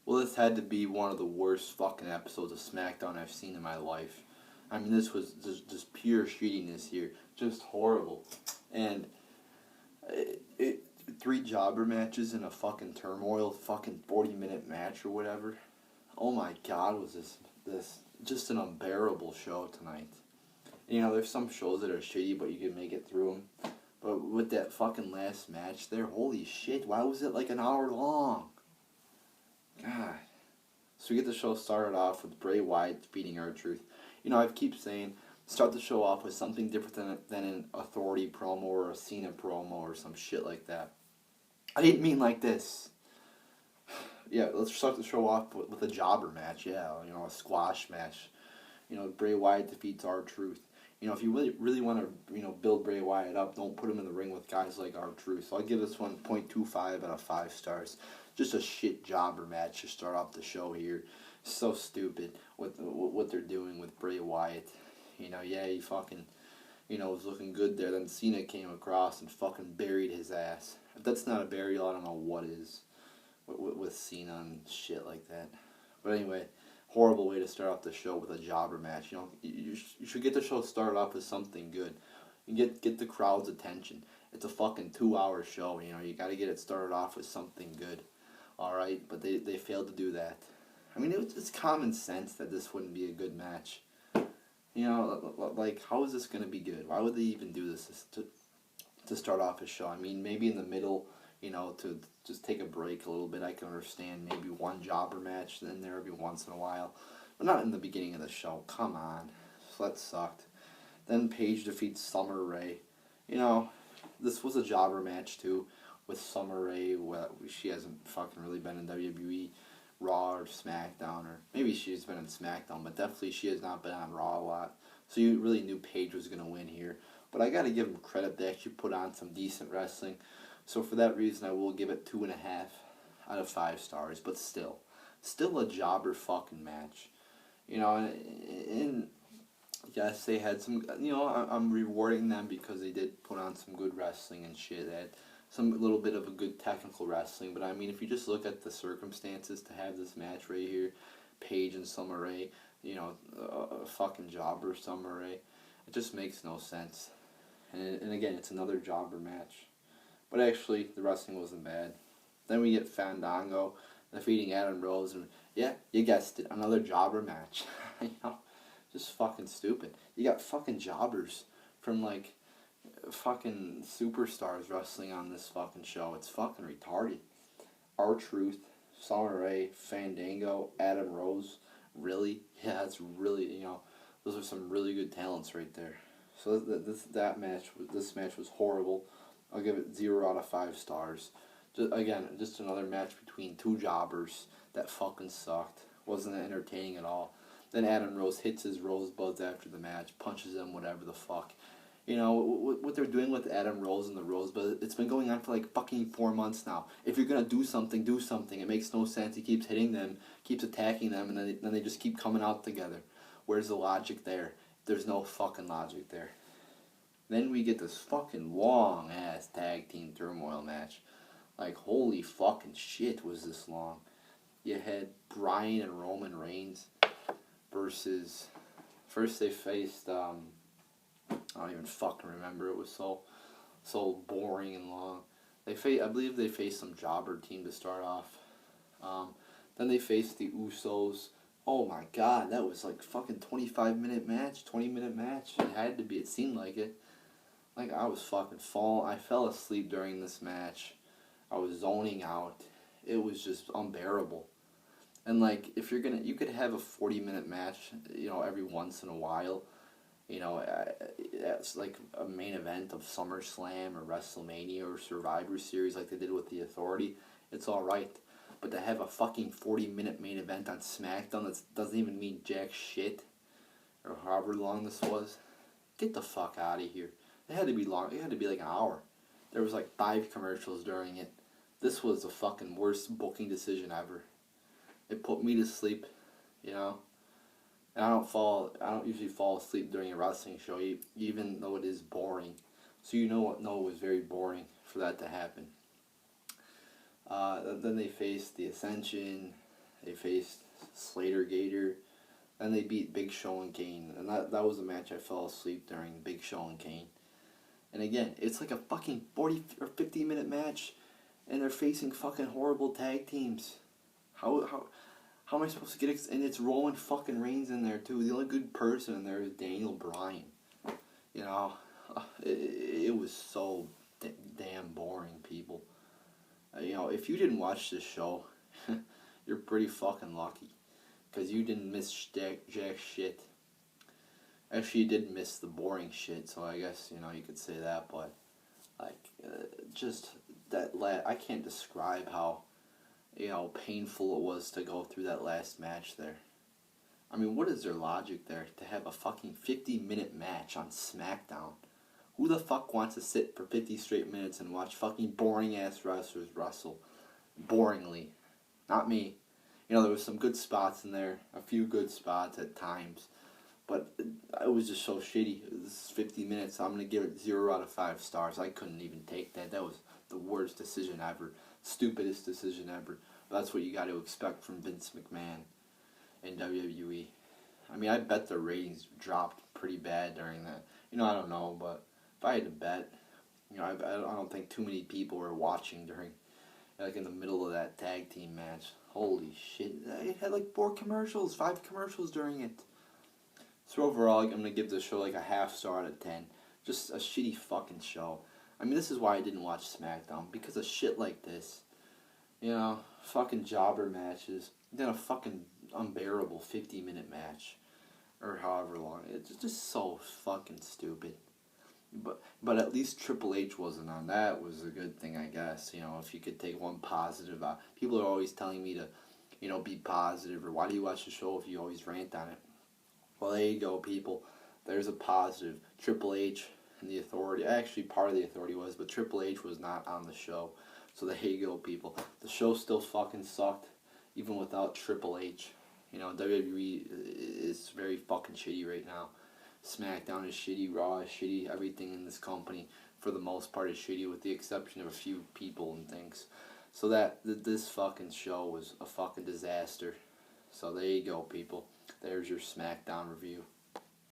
Well, this had to be one of the worst fucking episodes of Smackdown I've seen in my life. I mean, this was just pure shittiness here. Just horrible. And it 3 jobber matches in a fucking turmoil, fucking 40-minute match or whatever. Oh my god, was this just an unbearable show tonight. You know, there's some shows that are shitty, but you can make it through them. But with that fucking last match there, holy shit, why was it like an hour long? God. So we get the show started off with Bray Wyatt defeating R-Truth. You know, I keep saying, start the show off with something different than an Authority promo or a Cena promo or some shit like that. I didn't mean like this. Yeah, let's start the show off with a jobber match, yeah, you know, a squash match. You know, Bray Wyatt defeats R-Truth. You know, if you really want to, you know, build Bray Wyatt up, don't put him in the ring with guys like R-Truth. So I'll give this one 0.25 out of 5 stars. Just a shit jobber match to start off the show here. So stupid with what they're doing with Bray Wyatt. You know, yeah, he fucking, you know, was looking good there. Then Cena came across and fucking buried his ass. If that's not a burial, I don't know what is with Cena and shit like that. But anyway, horrible way to start off the show with a jobber match. You know, you should get the show started off with something good. You get the crowd's attention. It's a fucking 2-hour show. You know, you got to get it started off with something good. All right, but they failed to do that. I mean, it's common sense that this wouldn't be a good match. You know, like, how is this going to be good? Why would they even do this to start off a show? I mean, maybe in the middle, you know, to just take a break a little bit, I can understand maybe one jobber match in there every once in a while. But not in the beginning of the show. Come on. So that sucked. Then Paige defeats Summer Rae. You know, this was a jobber match too with Summer Rae. Well, she hasn't fucking really been in WWE, Raw, or SmackDown. Or maybe she's been in SmackDown, but definitely she has not been on Raw a lot. So you really knew Paige was going to win here. But I got to give them credit. They actually put on some decent wrestling. So for that reason, I will give it 2.5 out of 5 stars. But still a jobber fucking match. You know, and yes, they had some, you know, I'm rewarding them because they did put on some good wrestling and shit. They had some little bit of a good technical wrestling. But I mean, if you just look at the circumstances to have this match right here, Paige and Summer Rae, you know, a fucking jobber Summer Rae, it just makes no sense. And again, it's another jobber match. But actually, the wrestling wasn't bad. Then we get Fandango defeating Adam Rose, and yeah, you guessed it, another jobber match. You know, just fucking stupid. You got fucking jobbers from like fucking superstars wrestling on this fucking show. It's fucking retarded. R-Truth, Summer Rae, Fandango, Adam Rose. Really? Yeah, that's really, you know, those are some really good talents right there. So this match was horrible. I'll give it 0 out of 5 stars. Just another match between 2 jobbers that fucking sucked. Wasn't entertaining at all. Then Adam Rose hits his rosebuds after the match, punches him, whatever the fuck. You know, what they're doing with Adam Rose and the rosebud, it's been going on for like fucking 4 months now. If you're gonna do something, do something. It makes no sense. He keeps hitting them, keeps attacking them, and then they just keep coming out together. Where's the logic there? There's no fucking logic there. Then we get this fucking long-ass tag team turmoil match. Like, holy fucking shit was this long. You had Bryan and Roman Reigns versus... First they faced, I don't even fucking remember. It was so boring and long. I believe they faced some jobber team to start off. Then they faced the Usos. Oh my god, that was like fucking 25-minute match, 20-minute match. It had to be. It seemed like it. Like, I was fucking I fell asleep during this match. I was zoning out. It was just unbearable. And, like, if you're gonna... You could have a 40-minute match, you know, every once in a while. You know, it's like a main event of SummerSlam or WrestleMania or Survivor Series like they did with the Authority. It's alright. But to have a fucking 40-minute main event on SmackDown that doesn't even mean jack shit, or however long this was, get the fuck out of here. It had to be long. It had to be like an hour. There was like 5 commercials during it. This was the fucking worst booking decision ever. It put me to sleep, you know. And I don't usually fall asleep during a wrestling show, even though it is boring. So you know what? No, it was very boring for that to happen. Then they faced the Ascension, They faced Slater Gator. Then they beat Big Show and Kane. And that was a match I fell asleep during, Big Show and Kane. And again, it's like a fucking 40 or 50-minute match. And they're facing fucking horrible tag teams. How am I supposed to get... And it's Roman fucking Reigns in there, too. The only good person in there is Daniel Bryan. You know, it was so damn boring, people. You know, if you didn't watch this show, you're pretty fucking lucky. Because you didn't miss jack shit. Actually, you did miss the boring shit, so I guess, you know, you could say that, but, like, just that I can't describe how, you know, painful it was to go through that last match there. I mean, what is their logic there to have a fucking 50-minute match on Smackdown? Who the fuck wants to sit for 50 straight minutes and watch fucking boring-ass wrestlers wrestle? Boringly. Not me. You know, there was some good spots in there. A few good spots at times. But it was just so shitty. This is 50 minutes. I'm going to give it 0 out of 5 stars. I couldn't even take that. That was the worst decision ever. Stupidest decision ever. But that's what you got to expect from Vince McMahon in WWE. I mean, I bet their ratings dropped pretty bad during that. You know, I don't know, but if I had to bet, you know, I don't think too many people were watching during, like, in the middle of that tag team match. Holy shit. It had like 5 commercials during it. So overall, I'm going to give this show like a half star out of 10. Just a shitty fucking show. I mean, this is why I didn't watch SmackDown. Because of shit like this. You know, fucking jobber matches. Then a fucking unbearable 50-minute match. Or however long. It's just so fucking stupid. But at least Triple H wasn't on. That was a good thing, I guess. You know, if you could take one positive out. People are always telling me to, you know, be positive. Or why do you watch the show if you always rant on it? Well, there you go, people. There's a positive. Triple H and the Authority. Actually, part of the Authority was, but Triple H was not on the show. So there you go, people. The show still fucking sucked, even without Triple H. You know, WWE is very fucking shitty right now. SmackDown is shitty, Raw is shitty. Everything in this company, for the most part, is shitty, with the exception of a few people and things. So this fucking show was a fucking disaster. So there you go, people. There's your SmackDown review.